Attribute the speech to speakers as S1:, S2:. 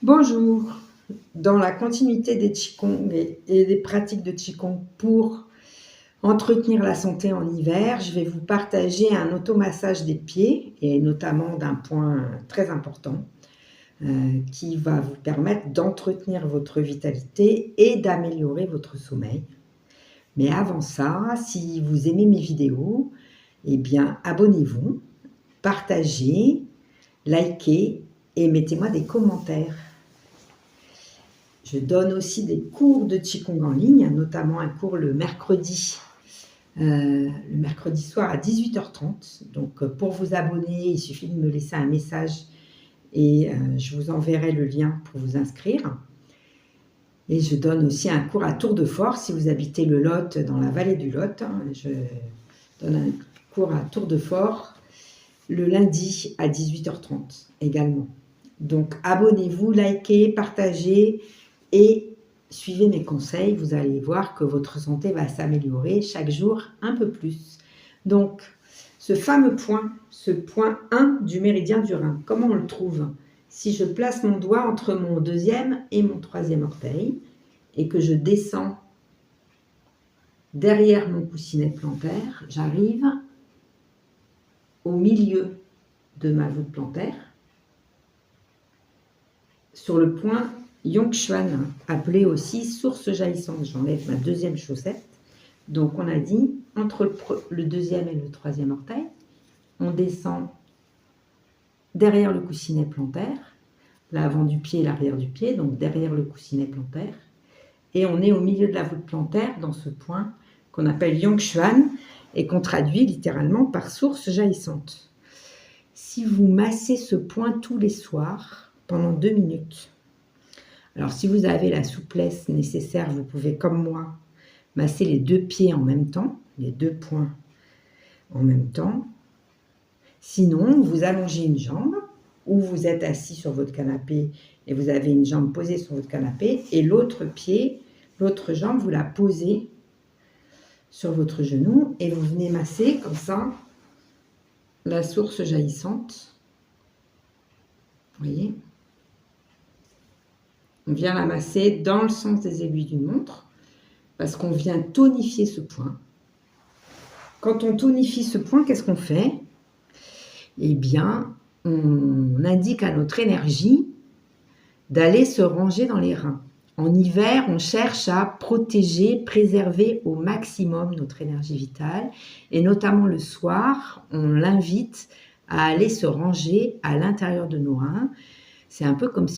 S1: Bonjour, dans la continuité des Qigong et des pratiques de Qigong pour entretenir la santé en hiver, je vais vous partager un automassage des pieds et notamment d'un point très important qui va vous permettre d'entretenir votre vitalité et d'améliorer votre sommeil. Mais avant ça, si vous aimez mes vidéos, eh bien abonnez-vous, partagez, likez et mettez-moi des commentaires. Je donne aussi des cours de Qigong en ligne, notamment un cours le mercredi soir à 18h30. Donc, pour vous abonner, il suffit de me laisser un message et je vous enverrai le lien pour vous inscrire. Et je donne aussi un cours à Tour de Force. Si vous habitez le Lot, dans la vallée du Lot, je donne un cours à Tour de Force le lundi à 18h30 également. Donc, abonnez-vous, likez, partagez et suivez mes conseils. Vous allez voir que votre santé va s'améliorer chaque jour un peu plus. Donc, ce fameux point, ce point 1 du méridien du rein, comment on le trouve? Si je place mon doigt entre mon deuxième et mon troisième orteil et que je descends derrière mon coussinet plantaire, j'arrive au milieu de ma voûte plantaire, sur le point Yongquan, appelé aussi source jaillissante. J'enlève ma deuxième chaussette. Donc on a dit, entre le deuxième et le troisième orteil, on descend derrière le coussinet plantaire, l'avant du pied et l'arrière du pied, donc derrière le coussinet plantaire, et on est au milieu de la voûte plantaire dans ce point qu'on appelle Yongquan et qu'on traduit littéralement par source jaillissante. Si vous massez ce point tous les soirs pendant 2 minutes, alors si vous avez la souplesse nécessaire, vous pouvez comme moi masser les 2 pieds en même temps, les 2 points en même temps. Sinon, vous allongez une jambe ou vous êtes assis sur votre canapé et vous avez une jambe posée sur votre canapé et l'autre pied, l'autre jambe, vous la posez sur votre genou et vous venez masser comme ça la source jaillissante. Vous voyez ? On vient la masser dans le sens des aiguilles d'une montre parce qu'on vient tonifier ce point. Quand on tonifie ce point, qu'est-ce qu'on fait? Eh bien, on indique à notre énergie d'aller se ranger dans les reins. En hiver, on cherche à protéger, préserver au maximum notre énergie vitale. Et notamment le soir, on l'invite à aller se ranger à l'intérieur de nos reins. C'est un peu comme si